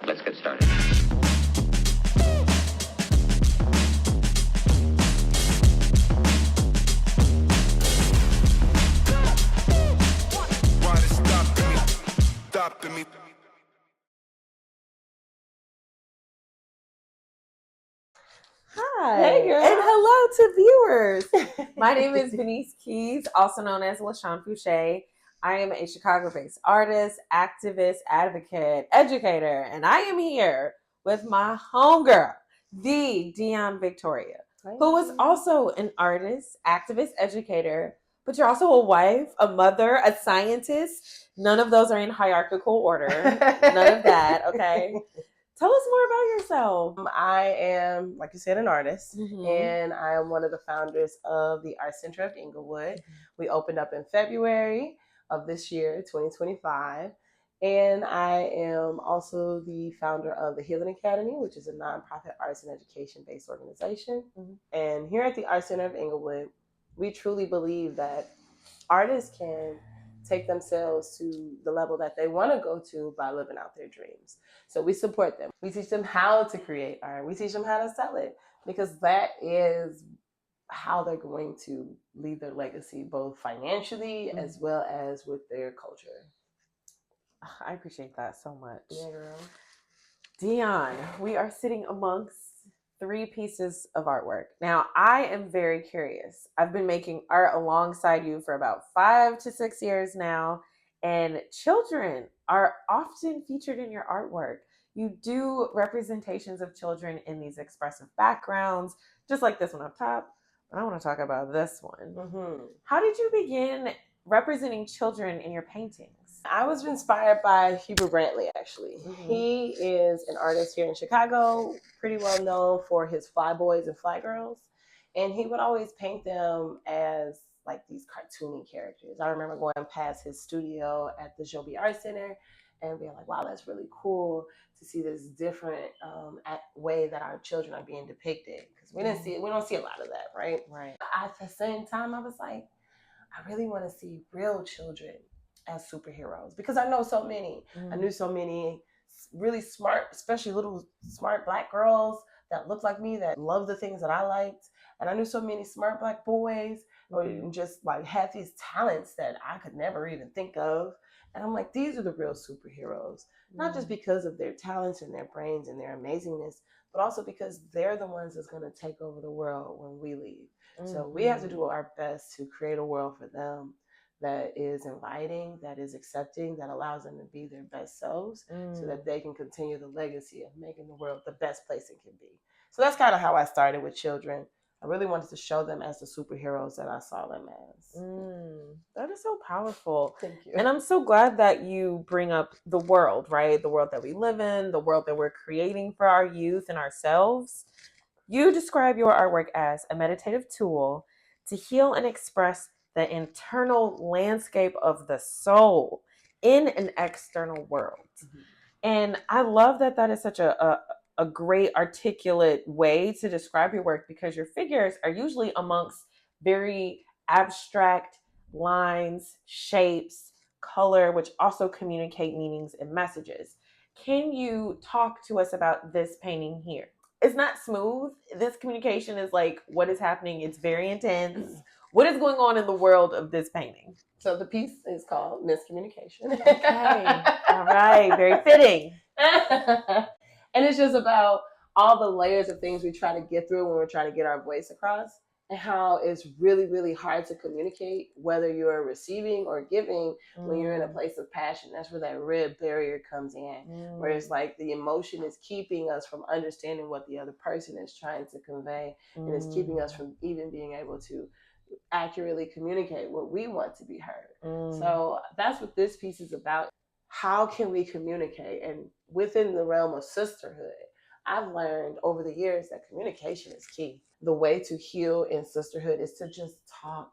Let's get started. Why they stopping me? Hi. Hey, girl. And hello to viewers. My name is Denise Keys, also known as LaShawn Fouché. I am a Chicago-based artist, activist, advocate, educator, and I am here with my homegirl, the Dionne Victoria, who is also an artist, activist, educator, but you're also a wife, a mother, a scientist. None of those are in hierarchical order. None of that, okay? Tell us more about yourself. I am, like you said, an artist, Mhm. and I am one of the founders of the Art Center of Englewood. We opened up in February of this year, 2025, and I am also the founder of the Healing Academy, which is a nonprofit arts and education-based organization. Mhm. And here at the Art Center of Englewood, we truly believe that artists can take themselves to the level that they want to go to by living out their dreams. So we support them. We teach them how to create art. We teach them how to sell it, because that is how they're going to leave their legacy, both financially as well as with their culture. I appreciate that so much. Yeah, girl. Dionne, we are sitting amongst 3 pieces of artwork. Now, I am very curious. I've been making art alongside you for about 5 to 6 years now, and children are often featured in your artwork. You do representations of children in these expressive backgrounds, just like this one up top, but I want to talk about this one. Mm-hmm. How did you begin representing children in your paintings? I was inspired by Hubert Brantley, actually. Mhm. He is an artist here in Chicago, pretty well known for his fly boys and fly girls. And he would always paint them as like these cartoony characters. I remember going past his studio at the Joby Art Center and being like, wow, that's really cool to see this different way that our children are being depicted. Because we don't see a lot of that, right? Right. At the same time, I was like, I really want to see real children as superheroes, because I know so many. I knew so many really smart, especially little smart Black girls that looked like me, that loved the things that I liked. And I knew so many smart Black boys or just like had these talents that I could never even think of. And I'm like, these are the real superheroes, not just because of their talents and their brains and their amazingness, but also because they're the ones that's going to take over the world when we leave. So we have to do our best to create a world for them that is inviting, that is accepting, that allows them to be their best selves, so that they can continue the legacy of making the world the best place it can be. So that's kind of how I started with children. I really wanted to show them as the superheroes that I saw them as. That is so powerful. Thank you. And I'm so glad that you bring up the world, right? The world that we live in, the world that we're creating for our youth and ourselves. You describe your artwork as a meditative tool to heal and express the internal landscape of the soul in an external world. And I love that that is such a great articulate way to describe your work, because your figures are usually amongst very abstract lines, shapes, color, which also communicate meanings and messages. Can you talk to us about this painting here? It's not smooth. This communication is like, what is happening? It's very intense. What is going on in the world of this painting? So the piece is called Miscommunication. Okay. All right. Very fitting. And it's just about all the layers of things we try to get through when we're trying to get our voice across, and how it's really, really hard to communicate, whether you're receiving or giving, when you're in a place of passion. That's where that red barrier comes in, where it's like the emotion is keeping us from understanding what the other person is trying to convey, and it's keeping us from even being able to accurately communicate what we want to be heard. So that's what this piece is about. How can we communicate? And within the realm of sisterhood, I've learned over the years that communication is key. The way to heal in sisterhood is to just talk.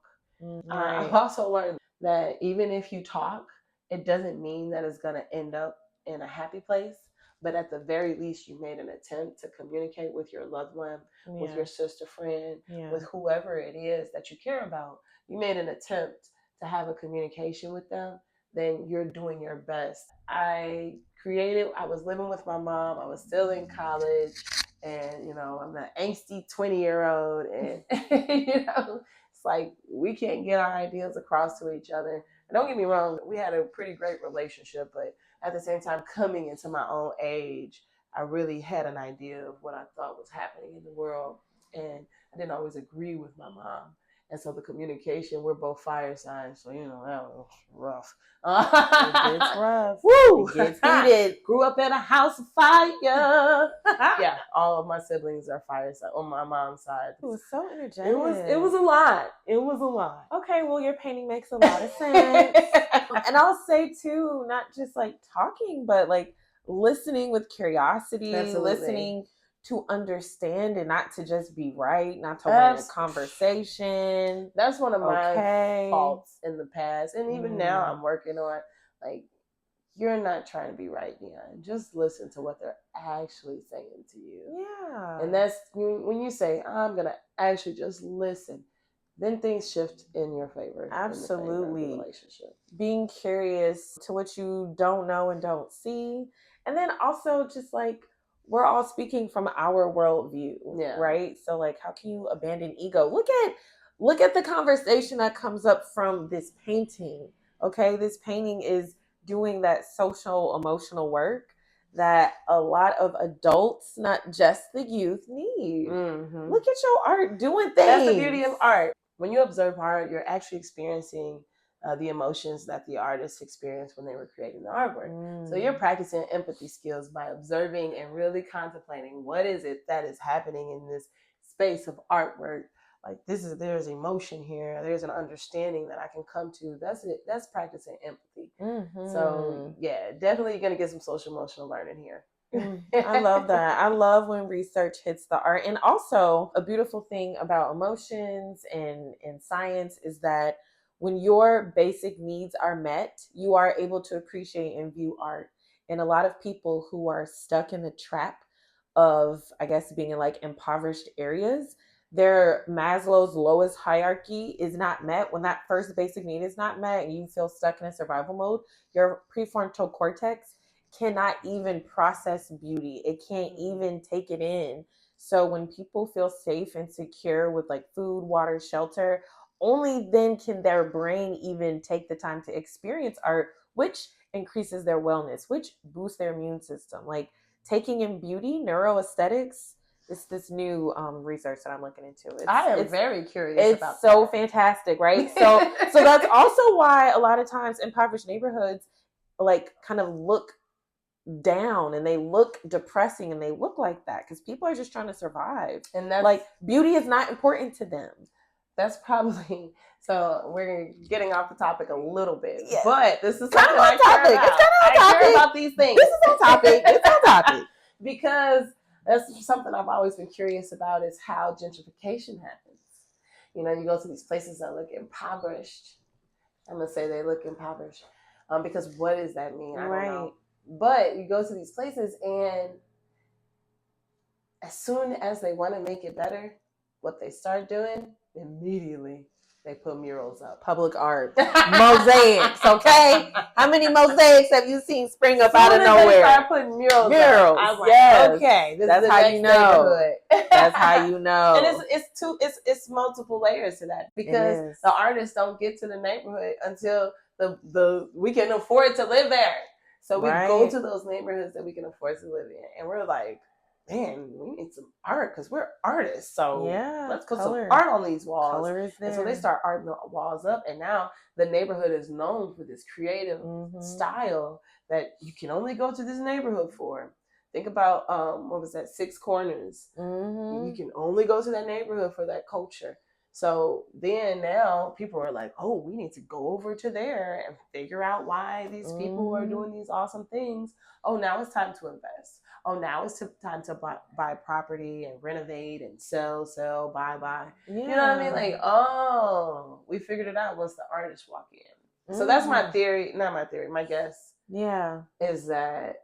I've also learned that even if you talk, it doesn't mean that it's going to end up in a happy place. But at the very least, you made an attempt to communicate with your loved one, with your sister friend, with whoever it is that you care about. You made an attempt to have a communication with them, then you're doing your best. I was living with my mom. I was still in college, and I'm an angsty 20-year-old, and it's like we can't get our ideas across to each other. And don't get me wrong, we had a pretty great relationship, but at the same time, coming into my own age, I really had an idea of what I thought was happening in the world, and I didn't always agree with my mom. And so the communication, we're both fire signs, so that was rough. It gets rough. Woo! It gets heated. Grew up in a house of fire. Yeah, all of my siblings are fire signs on my mom's side. It was so energetic. It was a lot. It was a lot. Okay, well, your painting makes a lot of sense. And I'll say too, not just like talking, but like listening with curiosity, Absolutely. listening to understand and not to just be right, not to win a conversation. That's one of my faults in the past. And even now I'm working on, like, you're not trying to be right, Dionne. Just listen to what they're actually saying to you. Yeah. And that's when you say, I'm going to actually just listen, then things shift in your favor. Absolutely. In the relationship. Being curious to what you don't know and don't see. And then also just like, we're all speaking from our worldview, right? So like, how can you abandon ego? Look at the conversation that comes up from this painting. Okay, this painting is doing that social emotional work that a lot of adults, not just the youth, need. Mm-hmm. Look at your art doing things. That's the beauty of art. When you observe art, you're actually experiencing the emotions that the artists experienced when they were creating the artwork. So you're practicing empathy skills by observing and really contemplating what is it that is happening in this space of artwork. Like there's emotion here. There's an understanding that I can come to. That's it. That's practicing empathy. So yeah, definitely you're gonna get some social emotional learning here. I love that. I love when research hits the art. And also a beautiful thing about emotions and science is that when your basic needs are met, you are able to appreciate and view art. And a lot of people who are stuck in the trap of, I guess, being in like impoverished areas, their Maslow's lowest hierarchy is not met. When that first basic need is not met and you feel stuck in a survival mode, your prefrontal cortex cannot even process beauty. It can't even take it in. So when people feel safe and secure with like food, water, shelter, only then can their brain even take the time to experience art, which increases their wellness, which boosts their immune system. Like taking in beauty, neuroaesthetics, it's this new research that I'm looking into. I am very curious about It's so fantastic, right? So that's also why a lot of times impoverished neighborhoods like kind of look down and they look depressing and they look like that because people are just trying to survive. And that's like beauty is not important to them. That's probably, so we're getting off the topic a little bit, but this is something I care about. It's kind of I care about these things. This is on topic. It's on topic. Because that's something I've always been curious about is how gentrification happens. You go to these places that look impoverished. I'm going to say they look impoverished because what does that mean? I don't know. But you go to these places and as soon as they want to make it better, what they start doing, immediately they put murals up. Public art. Mosaics, okay? How many mosaics have you seen spring up out of nowhere? They start putting murals up. I'm like, okay, that's how you know. That's how you know. And it's multiple layers to that because the artists don't get to the neighborhood until we can afford to live there. So we go to those neighborhoods that we can afford to live in, and we're like, man, we need some art because we're artists. So let's put some art on these walls. Color is there. And so they start arting the walls up, and now the neighborhood is known for this creative style that you can only go to this neighborhood for. Think about what was that, Six Corners? You can only go to that neighborhood for that culture. So then now people are like, oh, we need to go over to there and figure out why these people are doing these awesome things. Oh, now it's time to invest. Oh, now it's time to buy property and renovate and sell, buy. Yeah. You know what I mean? Like, oh, we figured it out once the artists walk in. So that's my theory. Not my theory. My guess. Yeah. Is that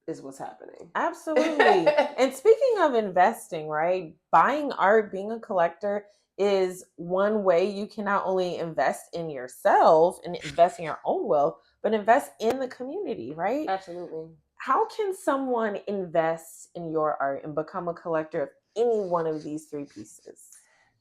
is what's happening. Absolutely. And speaking of investing, right? Buying art, being a collector is one way you can not only invest in yourself and invest in your own wealth, but invest in the community, right? Absolutely. How can someone invest in your art and become a collector of any one of these three pieces?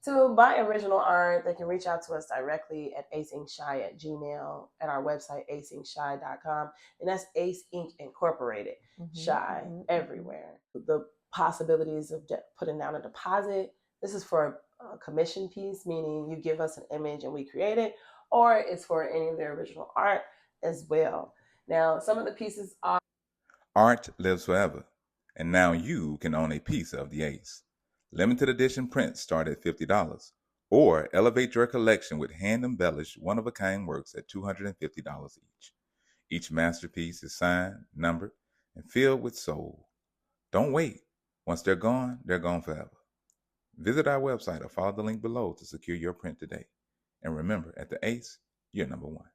To buy original art, they can reach out to us directly at aceinkshy@gmail, at our website, aceinkshy.com. And that's Ace Ink Incorporated, Shy everywhere. The possibilities of putting down a deposit. This is for a commission piece, meaning you give us an image and we create it, or it's for any of their original art as well. Now, some of the pieces are Art lives forever, and now you can own a piece of the Ace. Limited edition prints start at $50, or elevate your collection with hand-embellished, one-of-a-kind works at $250 each. Each masterpiece is signed, numbered, and filled with soul. Don't wait. Once they're gone forever. Visit our website or follow the link below to secure your print today. And remember, at the Ace, you're number one.